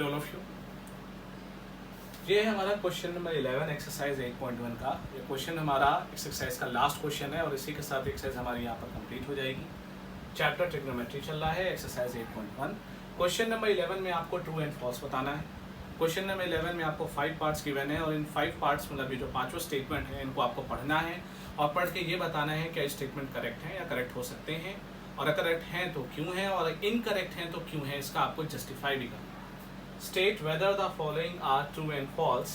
All of you. ये है हमारा क्वेश्चन नंबर 11 एक्सरसाइज 8.1 का। ये क्वेश्चन हमारा एक्सरसाइज का लास्ट क्वेश्चन है और इसी के साथ एक्सरसाइज हमारी यहाँ पर कंप्लीट हो जाएगी। चैप्टर ट्रिग्नोमेट्री चल रहा है, एक्सरसाइज 8.1। क्वेश्चन नंबर 11 में आपको ट्रू एंड फॉल्स बताना है। क्वेश्चन नंबर 11 में आपको 5 पार्ट्स गिवन है और इन 5 पार्ट्स मतलब ये जो पांचों स्टेटमेंट है इनको आपको पढ़ना है और पढ़ के ये बताना है क्या स्टेटमेंट करेक्ट है या करेक्ट हो सकते हैं, और अगर करेक्ट हैं तो क्यों है और इनकरेक्ट हैं तो क्यों है, इसका आपको जस्टिफाई भी करना है। State whether the following are true and false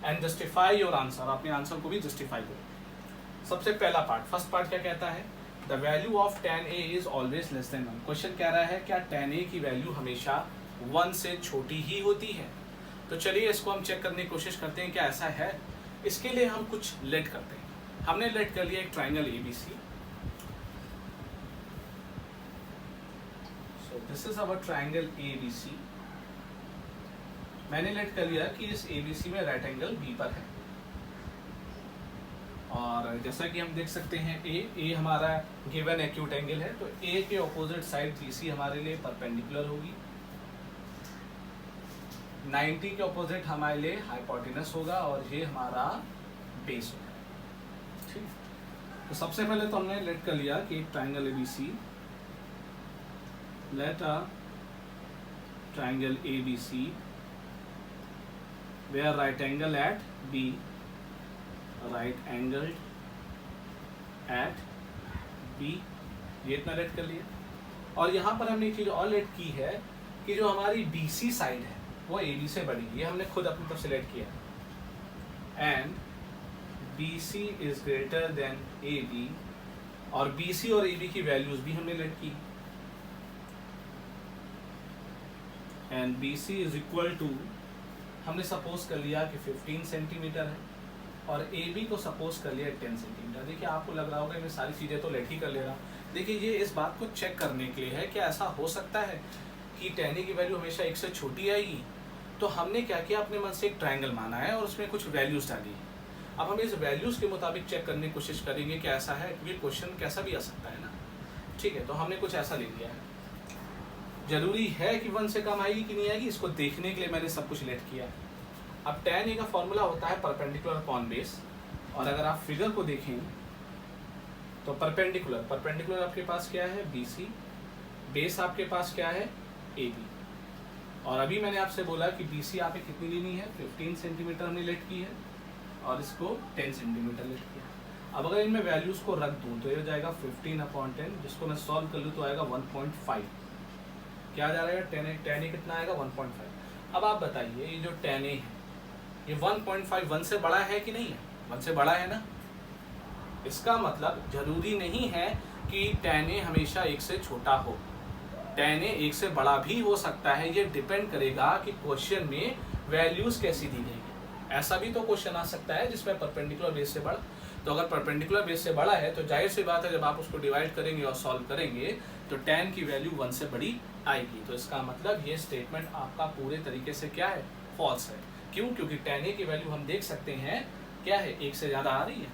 and justify your answer. अपने आंसर को भी जस्टिफाई करो। सबसे पहला पार्ट, फर्स्ट पार्ट क्या कहता है? The value of tan a is always less than 1। Question कह रहा है क्या tan a की वैल्यू हमेशा 1 से छोटी ही होती है? तो चलिए इसको हम चेक करने की कोशिश करते हैं क्या ऐसा है। इसके लिए हम कुछ लेट करते हैं। हमने लेट कर लिया एक triangle ABC। So this is our triangle ABC। मैंने लेट कर लिया कि इस ABC में राइट एंगल B पर है और जैसा कि हम देख सकते हैं A हमारा गिवन एक्यूट एंगल है, तो A के ऑपोजिट साइड BC हमारे लिए परपेंडिकुलर होगी। 90 के ऑपोजिट हमारे लिए हाइपोटेनस होगा और ये हमारा बेस होगा। ठीक, तो सबसे पहले तो हमने लेट कर लिया कि एक triangle ABC, let a triangle ABC where right angle at B, right angled at B, ये इतना लेट कर लिया। और यहाँ पर हमने एक चीज़ और लेट की है कि जो हमारी BC साइड है वो AB से बड़ी है, ये हमने खुद अपनी तरफ से लेट किया। And BC is greater than AB, और BC और AB की वैल्यूज भी हमने लेट की। And BC is equal to, हमने सपोज कर लिया कि 15 सेंटीमीटर है और AB को सपोज कर लिया 10 सेंटीमीटर। देखिए आपको लग रहा होगा मैं सारी चीज़ें तो लेट ही कर ले रहा हूँ। देखिए ये इस बात को चेक करने के लिए है कि ऐसा हो सकता है कि tan A की वैल्यू हमेशा 1 से छोटी आएगी। तो हमने क्या किया, अपने मन से एक ट्राइंगल माना है और उसमें कुछ वैल्यूज़ डाली है। अब हम इस वैल्यूज़ के मुताबिक चेक करने की कोशिश करेंगे कि ऐसा है, क्योंकि क्वेश्चन कैसा भी आ सकता है ना। ठीक है, तो हमने कुछ ऐसा ले लिया है। जरूरी है कि 1 से कम आएगी कि नहीं आएगी, इसको देखने के लिए मैंने सब कुछ लेट किया। अब tan A का फॉर्मूला होता है परपेंडिकुलर अपॉन बेस, और अगर आप फिगर को देखें तो परपेंडिकुलर आपके पास क्या है BC, बेस आपके पास क्या है AB। और अभी मैंने आपसे बोला कि BC आपने कितनी लेनी है, 15 सेंटीमीटर हमने लेट की है और इसको 10 सेंटीमीटर लेट किया। अब अगर इनमें वैल्यूज़ को रख दूँ तो ये हो जाएगा 15/10, जिसको मैं सॉल्व कर लूँ तो आएगा 1.5। क्या जा रहेगा, tan A कितना आएगा 1.5। अब आप बताइए ये जो tan A है ये 1.5 1 से बड़ा है कि नहीं है? 1 से बड़ा है ना। इसका मतलब जरूरी नहीं है कि tan A हमेशा 1 से छोटा हो, tan A 1 से बड़ा भी हो सकता है। ये डिपेंड करेगा कि क्वेश्चन में वैल्यूज कैसी दी गई। ऐसा भी तो क्वेश्चन आ सकता है जिसमें परपेंडिकुलर बेस से बड़ा। तो अगर परपेंडिकुलर बेस से बड़ा है तो जाहिर सी बात है जब आप उसको डिवाइड करेंगे और सॉल्व करेंगे तो tan की वैल्यू 1 से बड़ी आएगी। तो इसका मतलब ये स्टेटमेंट आपका पूरे तरीके से क्या है, फॉल्स है। क्यों? क्योंकि tan A की वैल्यू हम देख सकते हैं क्या है, 1 से ज़्यादा आ रही है।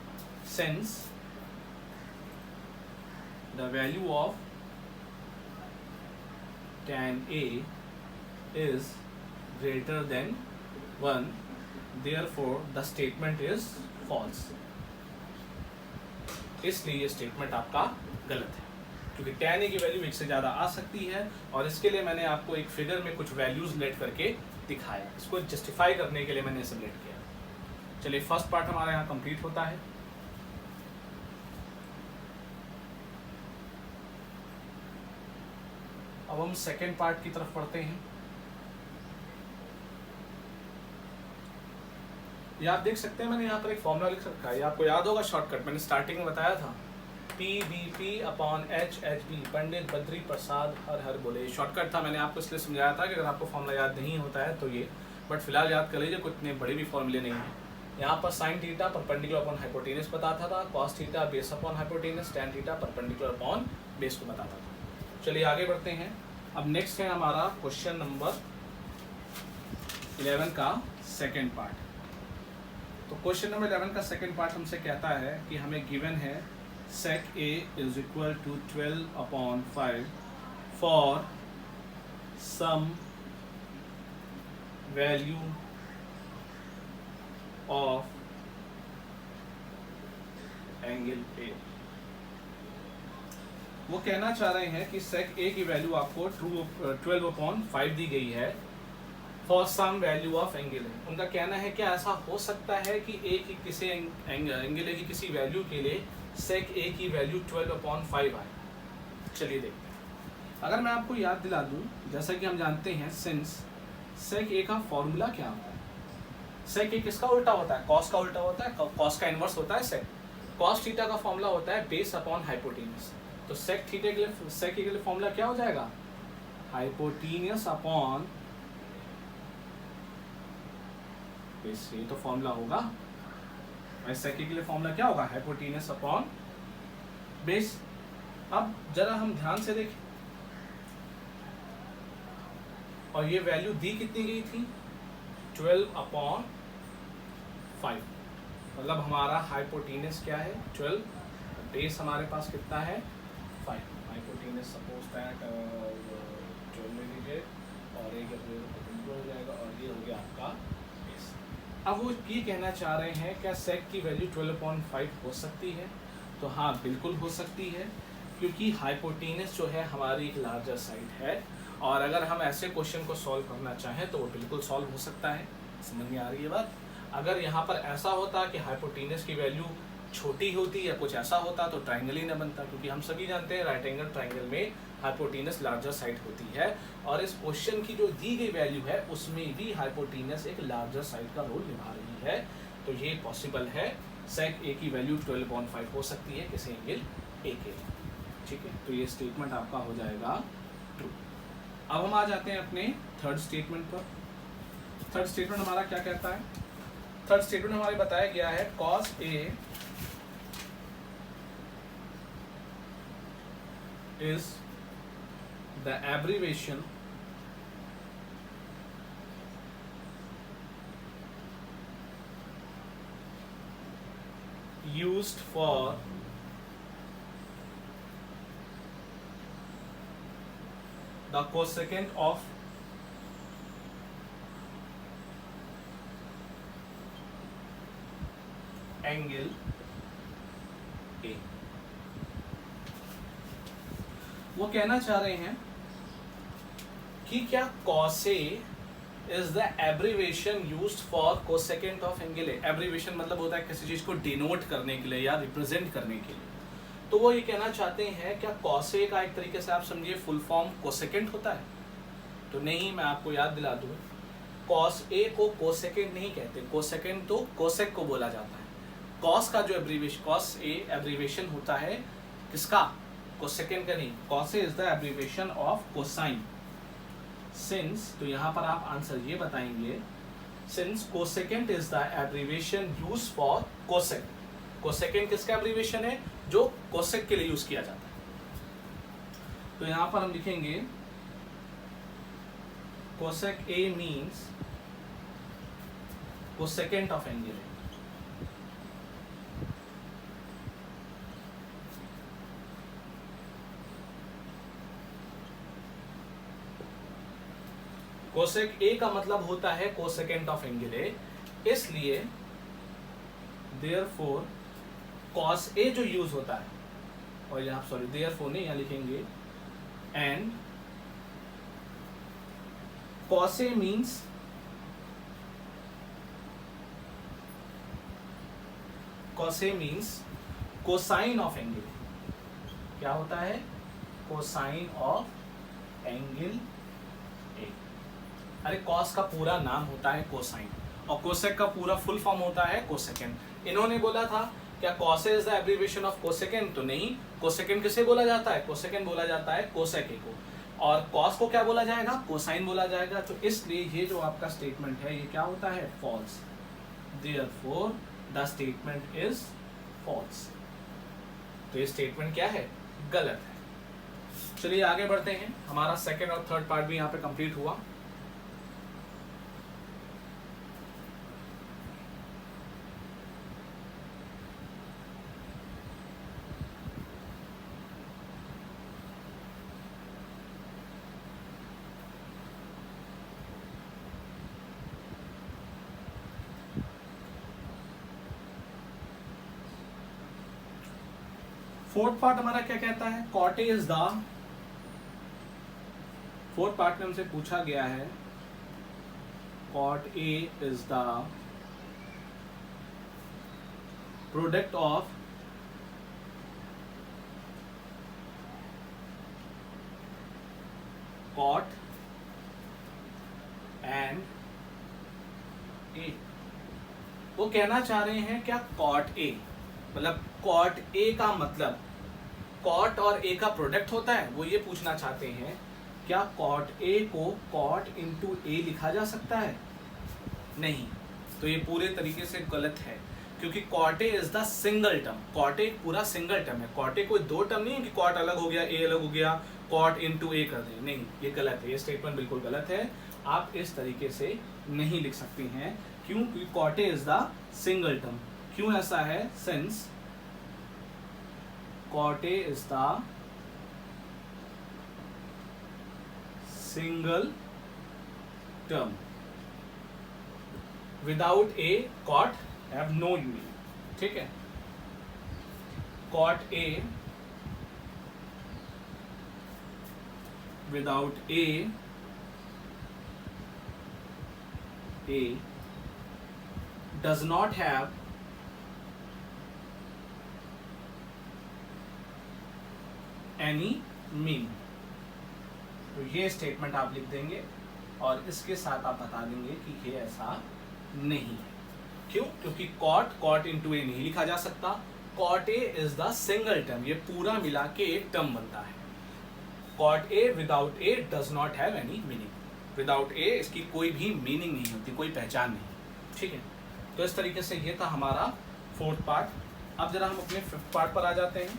Since the value of tan A is greater than 1, therefore the statement is false। इसलिए ये स्टेटमेंट आपका गलत है, क्योंकि tan A की वैल्यू 1 से ज़्यादा आ सकती है और इसके लिए मैंने आपको एक फिगर में कुछ वैल्यूज लेट करके दिखाया। इसको जस्टिफाई करने के लिए मैंने इसे लेट किया। चलिए फर्स्ट पार्ट हमारा यहाँ कंप्लीट होता है। अब हम सेकेंड पार्ट की तरफ पढ़ते हैं। ये आप देख सकते हैं मैंने यहाँ पर एक फॉर्मूला लिख रखा है, ये आपको याद होगा शॉर्टकट, मैंने स्टार्टिंग में बताया था PBP/HHB, पंडित बद्री प्रसाद हर हर बोले। शॉर्टकट था, मैंने आपको इसलिए समझाया था कि अगर आपको फॉर्मूला याद नहीं होता है तो ये, बट फिलहाल याद कर लीजिए, कुछ इतने बड़े भी फॉर्मूले नहीं हैं। यहाँ पर sin theta perpendicular upon hypotenuse बताता था, cos theta base upon hypotenuse, tan theta perpendicular upon base को बताता था। चलिए आगे बढ़ते हैं। अब नेक्स्ट है हमारा क्वेश्चन नंबर 11 का सेकेंड पार्ट। तो क्वेश्चन नंबर 11 का सेकेंड पार्ट हमसे कहता है कि हमें गिवन है sec A is equal to 12/5 for some value of angle ए। वो कहना चाह रहे हैं कि सेक ए की वैल्यू आपको 12/5 दी गई है for some value of angle A. उनका कहना है क्या ऐसा हो सकता है कि ए की किसी एंगल ए की किसी वैल्यू के लिए सेक ए की वैल्यू 12/5 आए। चलिए देखते हैं। अगर मैं आपको याद दिला दूं, जैसा कि हम जानते हैं सिंस सेक ए का फॉर्मूला क्या होता है। सेक ए किसका उल्टा होता है? कॉस का उल्टा होता है, कॉस का इनवर्स होता है सेक। कॉस थीटा का फॉर्मूला होता है बेस अपॉन हाइपोटेन्यूस। तो सेक थीटा के लिए, सेक ए के लिए फॉर्मूला क्या हो जाएगा? Hypotenuse upon base. ये तो फॉर्मूला होगा। सेक ए के लिए फॉर्मूला क्या होगा? Hypotenuse upon base. अब जरा हम ध्यान से देखें, और ये वैल्यू दी कितनी गई थी? 12/5। मतलब हमारा हाइपोटेन्यूस क्या है? 12। बेस हमारे पास कितना है? 5। हाइपोटेन्यूस सपोज दैट 12 ले लीजिए और एक हो जाएगा, और ये हो गया आपका बेस। अब वो ये कहना चाह रहे हैं क्या सेक की वैल्यू 12/5 हो सकती है? तो हाँ, बिल्कुल हो सकती है, क्योंकि हाइपोटेन्यूस जो है हमारी एक लार्जर साइड है, और अगर हम ऐसे क्वेश्चन को सॉल्व करना चाहें तो वो बिल्कुल सॉल्व हो सकता है। समझ में आ रही है बात? अगर यहाँ पर ऐसा होता कि हाइपोटेन्यूस की वैल्यू छोटी होती या कुछ ऐसा होता तो ट्राइंगल ही न बनता, क्योंकि हम सभी जानते हैं राइट एंगल ट्राइंगल में हाइपोटेन्यूस लार्जर साइड होती है, और इस क्वेश्चन की जो दी गई वैल्यू है उसमें भी हाइपोटेन्यूस एक लार्जर साइड का रोल निभा रही है। तो ये पॉसिबल है, सेक ए की वैल्यू 12/5 हो सकती है किसी एंगल ए के लिए। ठीक है, तो ये स्टेटमेंट आपका हो जाएगा ट्रू। अब हम आ जाते हैं अपने थर्ड स्टेटमेंट पर। थर्ड स्टेटमेंट हमारा क्या कहता है? थर्ड स्टेटमेंट हमारे बताया गया है cos A is the abbreviation used for the cosecant of angle A। वो कहना चाह रहे हैं कि क्या cos A is the abbreviation used for cosecant of angle A। abbreviation मतलब होता है किसी चीज को डिनोट करने के लिए या रिप्रेजेंट करने के लिए। तो वो ये कहना चाहते हैं क्या cos A का एक तरीके से आप समझिए फुल फॉर्म cosecant होता है? तो नहीं, मैं आपको याद दिला दूं, cos A को cosecant नहीं कहते, cosecant तो cosec को बोला जाता है। cos का जो एब्रीविएशन, cos A एब्रीविएशन होता है किसका? cosecant का नहीं। cos A is the abbreviation of cosine. Since, तो यहाँ पर आप आंसर ये बताएंगे, since cosecant is the abbreviation use for cosec. Cosecant किसका एब्रीविएशन है? जो कोसेक के लिए यूज किया जाता है। तो यहाँ पर हम लिखेंगे cosec A means cosecant of angle A. Cosec ए का मतलब होता है कोसेकेंट ऑफ एंगल ए, इसलिए देयरफॉर कॉस ए जो यूज होता है, और यहाँ सॉरी देयरफॉर नहीं, यहाँ लिखेंगे and cos A means cos A means cosine of angle. क्या होता है? Cosine of angle. अरे कॉस का पूरा नाम होता है कोसाइन, और कोसेक का पूरा फुल फॉर्म होता है कोसेकेंट। इन्होंने बोला था क्या cos is the abbreviation of cosecant? तो नहीं, कोसेकेंट किसे बोला जाता है? कोसेकेंट बोला जाता है कोसेक ए को, और कॉस को क्या बोला जाएगा? कोसाइन बोला जाएगा। तो इसलिए ये जो आपका स्टेटमेंट है ये क्या होता है? False. Therefore the statement is false. तो ये स्टेटमेंट क्या है? गलत है। चलिए आगे बढ़ते हैं। हमारा सेकेंड और थर्ड पार्ट भी यहाँ पे कंप्लीट हुआ। फोर्थ पार्ट हमारा क्या कहता है, cot A is the, fourth part में हमसे पूछा गया है cot A is the product of cot and A. वो कहना चाह रहे हैं क्या, कॉट ए मतलब कॉट ए का मतलब कॉट और ए का प्रोडक्ट होता है, वो ये पूछना चाहते हैं क्या कॉट ए को कॉट इंटू ए लिखा जा सकता है, नहीं, तो ये पूरे तरीके से गलत है, क्योंकि cot A is the single term, cot A पूरा सिंगल टर्म है, कॉट ए कोई दो टर्म नहीं है कि कॉट अलग हो गया ए अलग हो गया कॉट इंटू ए कर दें, नहीं, ये गलत है, ये स्टेटमेंट बिल्कुल गलत है, आप इस तरीके से नहीं लिख सकती हैं, क्यों, क्योंकि cot A is the single term, क्यों ऐसा है, since cot A is the single term, without A cot have no meaning, ठीक है, cot A without a does not have any meaning, तो ये स्टेटमेंट आप लिख देंगे और इसके साथ आप बता देंगे कि ये ऐसा नहीं है, क्यों, क्योंकि कॉट इंटू ए नहीं लिखा जा सकता, cot A is the single term, ये पूरा मिला के एक टर्म बनता है, cot A without A does not have any meaning, without A इसकी कोई भी मीनिंग नहीं होती, कोई पहचान नहीं, ठीक है, तो इस तरीके से ये था हमारा फोर्थ पार्ट। अब जरा हम अपने फिफ्थ पार्ट पर आ जाते हैं।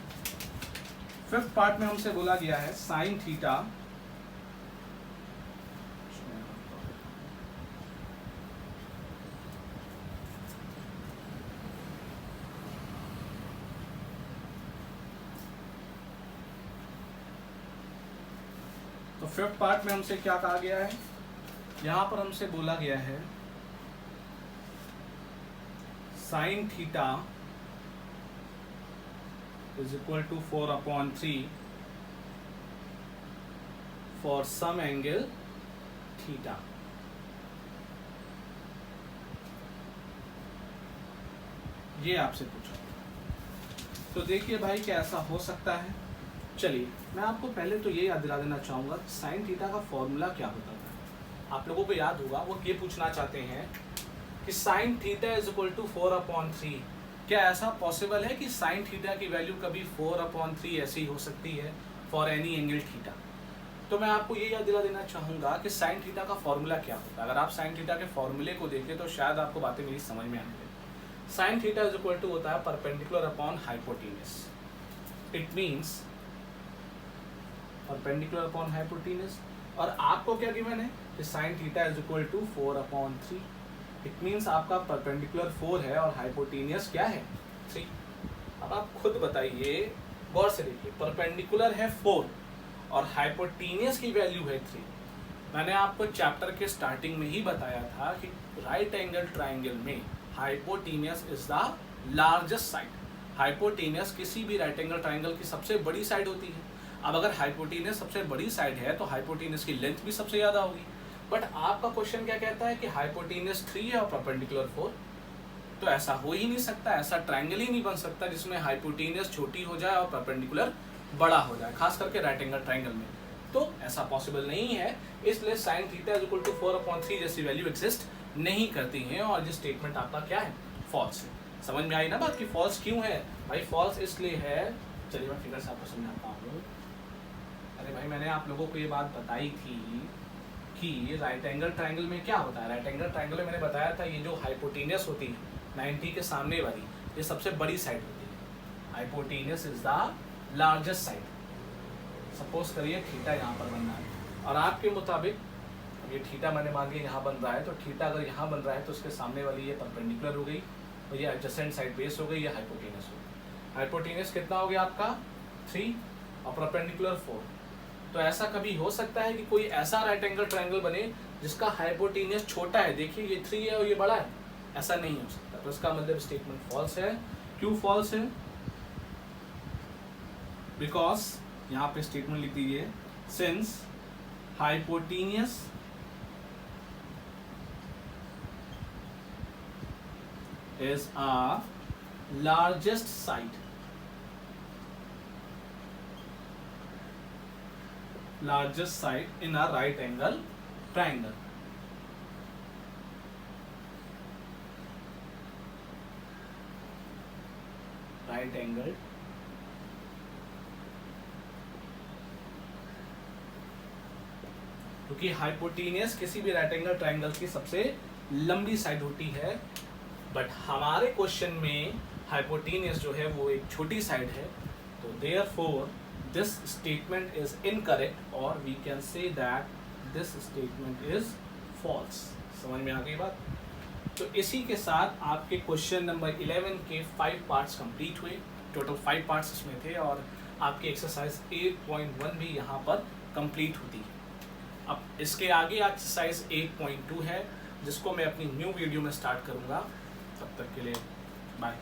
फिफ्थ पार्ट में हमसे बोला गया है साइन थीटा तो फिफ्थ पार्ट में हमसे क्या कहा गया है, यहां पर हमसे बोला गया है sine theta is equal to 4/3 for some angle theta. ये आपसे पूछा, तो देखिए भाई क्या ऐसा हो सकता है, चलिए मैं आपको पहले तो ये याद दिला देना चाहूँगा साइन थीटा का फॉर्मूला क्या होता था, आप लोगों को याद होगा, वो ये पूछना चाहते हैं कि sine theta is equal to 4/3, क्या ऐसा पॉसिबल है कि साइन थीटा की वैल्यू कभी 4/3 ऐसी हो सकती है फॉर एनी एंगल थीटा। तो मैं आपको ये याद दिला देना चाहूँगा कि साइन थीटा का फॉर्मूला क्या होता है, अगर आप साइन थीटा के फॉर्मूले को देखें तो शायद आपको बातें मेरी समझ में आने लगे। Sine theta is equal to होता है perpendicular upon hypotenuse, it means perpendicular upon hypotenuse, और आपको क्या गिवन है कि sine theta is equal to 4/3, it means आपका परपेंडिकुलर 4 है और हाइपोटेन्यूज क्या है 3। अब आप खुद बताइए, गौर से देखिए, परपेंडिकुलर है 4 और हाइपोटेन्यूज की वैल्यू है 3। मैंने आपको चैप्टर के स्टार्टिंग में ही बताया था कि राइट एंगल ट्राइंगल में hypotenuse is the largest side, hypotenuse किसी भी राइट एंगल ट्राइंगल की सबसे बड़ी साइड होती है। अब अगर हाइपोटेन्यूज सबसे बड़ी साइड है तो हाइपोटेन्यूज की लेंथ भी सबसे ज़्यादा होगी, बट आपका क्वेश्चन क्या कहता है कि हाइपोटेन्यूज 3 है और परपेंडिकुलर 4, तो ऐसा हो ही नहीं सकता, ऐसा ट्राइंगल ही नहीं बन सकता जिसमें हाइपोटेन्यूज छोटी हो जाए और परपेंडिकुलर बड़ा हो जाए, खास करके राइट एंगल ट्राइंगल में, तो ऐसा पॉसिबल नहीं है। इसलिए sine theta is equal to 4/3 जैसी वैल्यू एग्जिस्ट नहीं करती हैं, और ये स्टेटमेंट आपका क्या है, फॉल्स है। समझ में आई ना बात कि फॉल्स क्यों है भाई, फॉल्स इसलिए है, चलिए मैं फिगर से आपको समझाता हूँ। अरे भाई मैंने आप लोगों को ये बात बताई थी कि राइट एंगल ट्राइंगल में क्या होता है, राइट एंगल ट्राइंगल में मैंने बताया था ये जो हाइपोटेन्यूज होती है 90 के सामने वाली, ये सबसे बड़ी साइड होती है, hypotenuse is the largest side. Suppose करिए थीटा यहाँ पर बन रहा है और आपके मुताबिक ये थीटा मैंने मान लिया यहाँ बन रहा है, तो थीटा अगर यहाँ बन रहा है तो उसके सामने वाली ये परपेंडिकुलर हो गई और ये एडजेसेंट साइड बेस हो गई, ये हाइपोटेन्यूज हो गई। हाइपोटेन्यूज कितना हो गया आपका 3 और परपेंडिकुलर 4। तो ऐसा कभी हो सकता है कि कोई ऐसा राइट एंगल ट्रायंगल बने जिसका हाइपोटेन्यूज छोटा है, देखिए ये 3 है और ये बड़ा है, ऐसा नहीं हो सकता। तो इसका मतलब स्टेटमेंट फॉल्स है। क्यों फॉल्स है? बिकॉज यहाँ पे स्टेटमेंट लिख दीजिए, since hypotenuse is a largest side, largest side in a right angle triangle. Right angle क्योंकि हाइपोटेनियस किसी भी राइट एंगल ट्राइंगल की सबसे लंबी साइड होती है, बट हमारे क्वेश्चन में हाइपोटेनियस जो है वो एक छोटी साइड है, तो therefore this statement is incorrect or we can say that this statement is false. समझ में आ गई बात? तो इसी के साथ आपके क्वेश्चन नंबर 11 के 5 पार्ट्स कंप्लीट हुए। टोटल 5 पार्ट्स इसमें थे और आपकी एक्सरसाइज 8.1 भी यहाँ पर कंप्लीट होती है। अब इसके आगे एक्सरसाइज 8.2 है जिसको मैं अपनी न्यू वीडियो में स्टार्ट करूँगा। तब तक के लिए बाय।